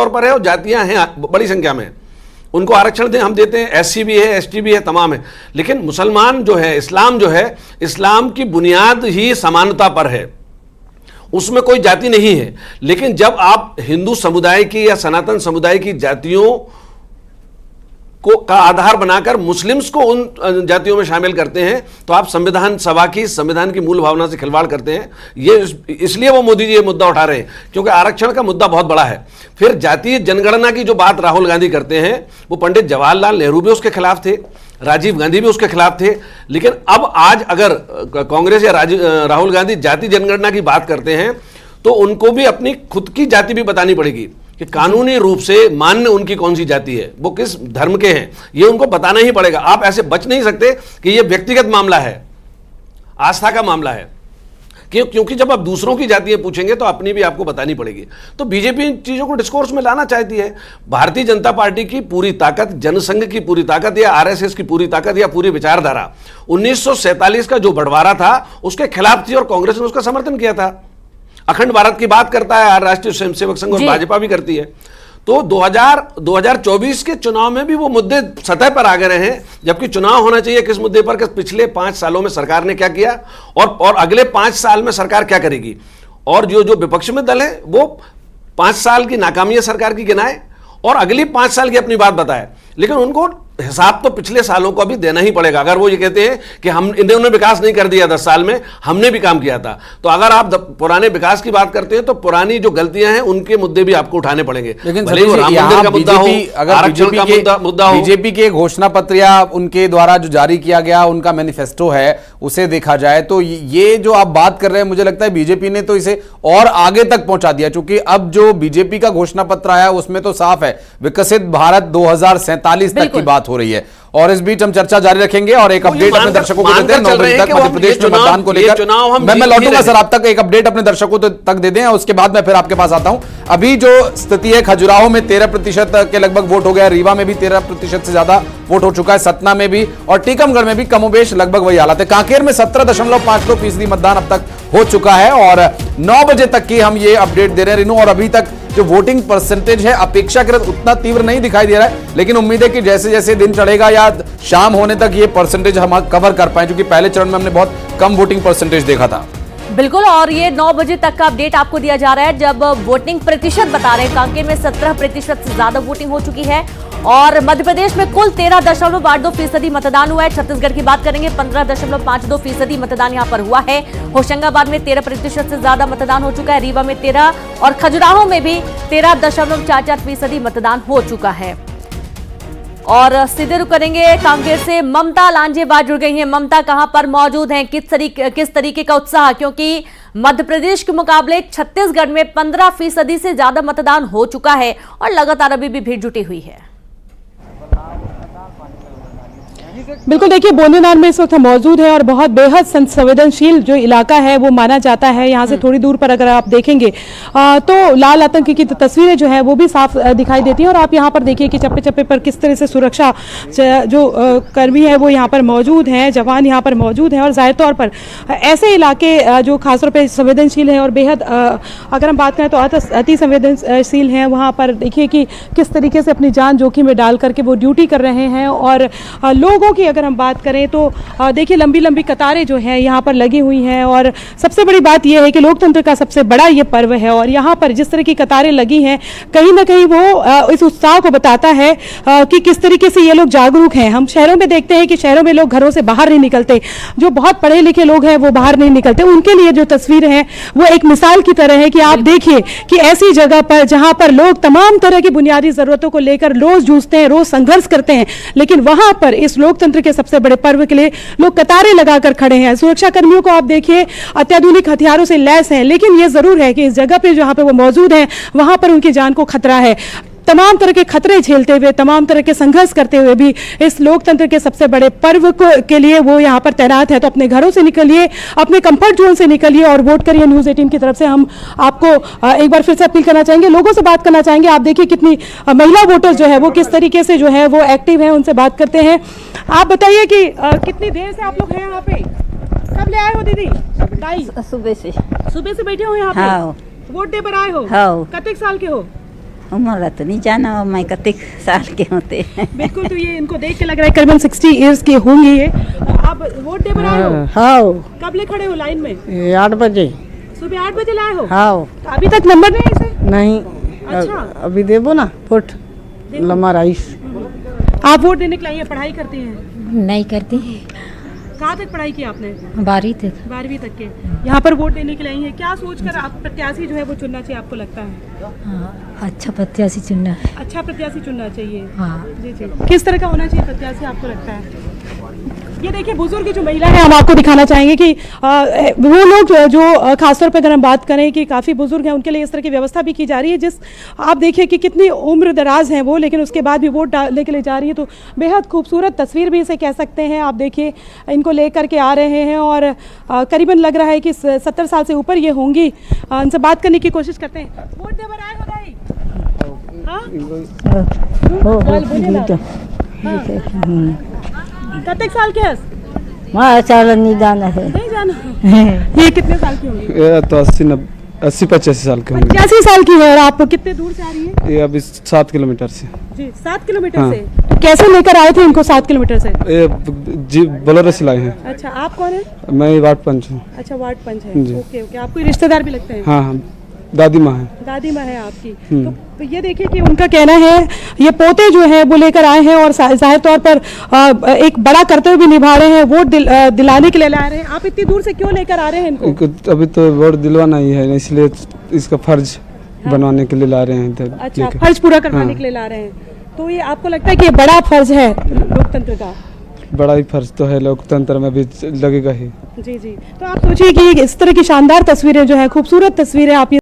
तौर पर है और जातियां हैं बड़ी संख्या में, उनको आरक्षण हम देते हैं, एससी भी है, एसटी भी है, तमाम है। लेकिन मुसलमान जो है, इस्लाम जो है, इस्लाम की बुनियाद ही समानता पर है, उसमें कोई जाति नहीं है। लेकिन जब आप हिंदू समुदाय की या सनातन समुदाय की जातियों को का आधार बनाकर मुस्लिम्स को उन जातियों में शामिल करते हैं, तो आप संविधान सभा की, संविधान की मूल भावना से खिलवाड़ करते हैं। ये इसलिए वो मोदी जी ये मुद्दा उठा रहे हैं, क्योंकि आरक्षण का मुद्दा बहुत बड़ा है। फिर जातीय जनगणना की जो बात राहुल गांधी करते हैं, वो पंडित जवाहरलाल नेहरू भी उसके खिलाफ थे, राजीव गांधी भी उसके खिलाफ थे। लेकिन अब आज अगर कांग्रेस या राहुल गांधी जाति जनगणना की बात करते हैं, तो उनको भी अपनी खुद की जाति भी बतानी पड़ेगी कि कानूनी रूप से मान्य उनकी कौन सी जाति है, वो किस धर्म के हैं, ये उनको बताना ही पड़ेगा। आप ऐसे बच नहीं सकते कि ये व्यक्तिगत मामला है, आस्था का मामला है, क्योंकि जब आप दूसरों की जातियां पूछेंगे तो अपनी भी आपको बतानी पड़ेगी। तो बीजेपी इन चीजों को डिस्कोर्स में लाना चाहती है। भारतीय जनता पार्टी की पूरी ताकत, जनसंघ की पूरी ताकत या आरएसएस की पूरी ताकत या पूरी विचारधारा 1947 का जो बंटवारा था उसके खिलाफ थी और कांग्रेस ने उसका समर्थन किया था। अखंड भारत की बात करता है राष्ट्रीय स्वयंसेवक संघ और भाजपा भी करती है। तो 2024 के चुनाव में भी वो मुद्दे सतह पर आ गए हैं, जबकि चुनाव होना चाहिए किस मुद्दे पर कि पिछले 5 सालों में सरकार ने क्या किया और अगले 5 साल में सरकार क्या करेगी। और जो विपक्ष में दल है वो 5 साल की नाकामियां सरकार की गिनाए और अगली 5 साल की अपनी बात बताए, लेकिन उनको हिसाब तो पिछले सालों का भी देना ही पड़ेगा। अगर वो ये कहते हैं कि हम इन्होंने विकास नहीं कर दिया 10 साल में, हमने भी काम किया था, तो अगर आप पुराने विकास की बात करते हैं तो पुरानी जो गलतियां हैं उनके मुद्दे भी आपको उठाने पड़ेंगे। लेकिन भले वो राम मंदिर का मुद्दा हो, आरक्षण का मुद्दा हो, बीजेपी के घोषणा पत्र या उनके द्वारा जो जारी किया गया उनका मैनिफेस्टो है, उसे देखा जाए तो ये जो आप बात कर रहे हैं, मुझे लगता है बीजेपी ने तो इसे और आगे तक पहुंचा दिया, क्योंकि अब जो बीजेपी का घोषणा पत्र आया उसमें तो साफ है विकसित भारत 2047 तक की बात हो रही है। और इस बीच हम चर्चा जारी रखेंगे और एक अपडेट अपने दर्शकों को देते हैं 9 बजे तक मध्य प्रदेश में मतदान को लेकर। मैं लौटूंगा सर, आप तक एक अपडेट अपने दर्शकों तक दे दें और उसके बाद मैं फिर आपके पास आता हूं। अभी जो स्थिति है, खजुराहो में 13% के लगभग वोट हो गया, रीवा में भी 13% से ज्यादा वोट हो चुका है, सतना में भी और टीकमगढ़ में भी कमोबेश लगभग वही हालत है। कांकेर में 17.52% मतदान अब तक हो चुका है और 9 बजे तक की हम ये अपडेट दे रहे हैं रिनू। और अभी तक जो वोटिंग परसेंटेज है अपेक्षाकृत उतना तीव्र नहीं दिखाई दे रहा है, लेकिन उम्मीद है कि जैसे जैसे दिन चढ़ेगा या शाम होने तक ये परसेंटेज हम कवर कर पाए, क्योंकि पहले चरण में हमने बहुत कम वोटिंग परसेंटेज देखा था। बिल्कुल, और ये 9 बजे तक का अपडेट आपको दिया जा रहा है, जब वोटिंग प्रतिशत बता रहे हैं कांकेर में 17% से ज्यादा वोटिंग हो चुकी है और मध्य प्रदेश में कुल 13.82% मतदान हुआ है। छत्तीसगढ़ की बात करेंगे 15.52% मतदान यहां पर हुआ है। होशंगाबाद में 13% से ज्यादा मतदान हो चुका है, रीवा में 13 और खजुराहो में भी 13.44% मतदान हो चुका है। और सीधे रुक करेंगे कांकेर से, ममता लांजेवार जुड़ गई हैं। ममता कहां पर मौजूद हैं, किस तरीके का उत्साह, क्योंकि मध्य प्रदेश के मुकाबले छत्तीसगढ़ में 15% से ज्यादा मतदान हो चुका है और लगातार अभी भी भीड़ जुटी हुई है। बिल्कुल, देखिए बोनेनार में इस वक्त मौजूद है और बहुत बेहद संवेदनशील जो इलाका है वो माना जाता है। यहाँ से थोड़ी दूर पर अगर आप देखेंगे तो लाल आतंक की तस्वीरें जो है वो भी साफ दिखाई देती हैं और आप यहाँ पर देखिए कि चप्पे चप्पे पर किस तरह से सुरक्षा जो कर्मी है वो यहाँ पर मौजूद हैं, जवान यहाँ पर मौजूद हैं। और जाहिर तौर पर ऐसे इलाके जो खासतौर पर संवेदनशील हैं और बेहद अगर हम बात करें तो अति संवेदनशील हैं, वहाँ पर देखिए कि किस तरीके से अपनी जान जोखिम में डाल करके वो ड्यूटी कर रहे हैं। और लोगों की अगर हम बात करें तो देखिए लंबी लंबी कतारें जो हैं यहाँ पर लगी हुई हैं और सबसे बड़ी बात यह है कि लोकतंत्र का सबसे बड़ा ये पर्व है और यहाँ पर जिस तरह की कतारें लगी हैं कहीं ना कहीं वो इस उत्साह को बताता है कि किस तरीके से ये लोग जागरूक हैं। हम शहरों में देखते हैं कि शहरों में लोग घरों से बाहर नहीं निकलते, जो बहुत पढ़े लिखे लोग हैं वो बाहर नहीं निकलते, उनके लिए जो तस्वीर है वो एक मिसाल की तरह है कि आप देखिए कि ऐसी जगह पर जहाँ पर लोग तमाम तरह की बुनियादी जरूरतों को लेकर रोज जूझते हैं, रोज संघर्ष करते हैं, लेकिन वहां पर इस लोकतंत्र के सबसे बड़े पर्व के लिए लोग कतारें लगाकर खड़े हैं। सुरक्षा कर्मियों को आप देखिए अत्याधुनिक हथियारों से लैस हैं, लेकिन यह जरूर है कि इस जगह पे जहां पे वो मौजूद हैं वहां पर उनकी जान को खतरा है। तमाम तरह के खतरे झेलते हुए, तमाम तरह के संघर्ष करते हुए भी इस लोकतंत्र के सबसे बड़े पर्व के लिए वो यहाँ पर तैनात है। तो अपने घरों से निकलिए, अपने कंफर्ट जोन से निकलिए और वोट करिए। न्यूज़ 18 की तरफ से हम आपको एक बार फिर से अपील करना चाहेंगे, लोगों से बात करना चाहेंगे। आप देखिए कितनी महिला वोटर्स जो है वो किस तरीके से जो है वो एक्टिव है, उनसे बात करते हैं। आप बताइए कि कितनी देर से आप लोग हैं यहाँ पे, कब ले आए हो दीदी? सुबह से बैठे हो यहाँ पे? हाँ। वोट दे पर आए हो? हाँ। कितने साल के हो? उम्र तो नहीं जाना मैं कते साल के होते हैं। बिल्कुल, तो ये इनको देख के लग रहा है करीबन 60 इयर्स की होंगी ये। आप वोट दे बनाए हो? हाँ कब ले खड़े हो लाइन में? 8 बजे। सुबह 8 बजे लाए हो? हाँ तो अभी तक नंबर नहीं है इसे? नहीं। अच्छा। अभी देबो ना वोट लम्बा राइस। आप वोट देने के लिए पढ़ाई करती हैं? नहीं करती, कहाँ तक पढ़ाई की आपने? 12वीं तक। 12वीं तक के। यहाँ पर वोट देने के लिए आई हैं, क्या सोचकर आप प्रत्याशी जो है वो चुनना चाहिए आपको लगता है? हाँ, अच्छा प्रत्याशी चुनना है। अच्छा प्रत्याशी चुनना चाहिए। हाँ। जी जी। किस तरह का होना चाहिए प्रत्याशी आपको लगता है? ये देखिए बुजुर्ग जो महिला है, हम आपको दिखाना चाहेंगे कि वो लोग जो खासतौर पर अगर हम बात करें कि काफ़ी बुजुर्ग हैं, उनके लिए इस तरह की व्यवस्था भी की जा रही है। जिस आप देखिए कि कितनी उम्र दराज हैं वो, लेकिन उसके बाद भी वोट डालने के लिए जा रही है। तो बेहद खूबसूरत तस्वीर भी इसे कह सकते हैं। आप देखिए इनको लेकर के आ रहे हैं और करीबन लग रहा है कि 70 साल से ऊपर ये होंगी। इनसे बात करने की कोशिश करते हैं। वोट दे बनाए हो भाई? कितने साल के हैं? साल नहीं जाना है। नहीं जाना। ये कितने साल की होंगी? ये तो 80-85 साल के होंगे। 85 साल की है। और आप कितने दूर से आ रही है? ये अभी 7 किलोमीटर से। जी 7 किलोमीटर हाँ। से। तो कैसे लेकर आए थे इनको 7 किलोमीटर से? ये जी बोलेरो से लाए हैं। अच्छा, आप कौन है? मैं वार्ड पंच हूँ। अच्छा, वार्ड पंच है। जी। Okay okay. आपको रिश्तेदार भी लगते हैं? हाँ हाँ, दादी माँ है। दादी माँ है आपकी। तो ये देखिए कि उनका कहना है ये पोते जो है वो लेकर आए हैं और जाहिर तौर पर एक बड़ा कर्तव्य भी निभा रहे हैं, वोट दिलाने के लिए ला रहे हैं। आप इतनी दूर से क्यों लेकर आ रहे हैं इनको? इनको अभी तो वोट दिलवाना ही है, इसलिए इसका फर्ज बनवाने के लिए ला रहे हैं इधर। अच्छा, लेकर। फर्ज पूरा करवाने हाँ। के लिए ला रहे हैं। तो ये आपको लगता है कि ये बड़ा फर्ज है लोकतंत्र का? बड़ा ही फर्ज तो है, लोकतंत्र में भी लगेगा ही। जी जी। तो आप सोचिए कि इस तरह की शानदार तस्वीरें जो है, खूबसूरत तस्वीरें आप ये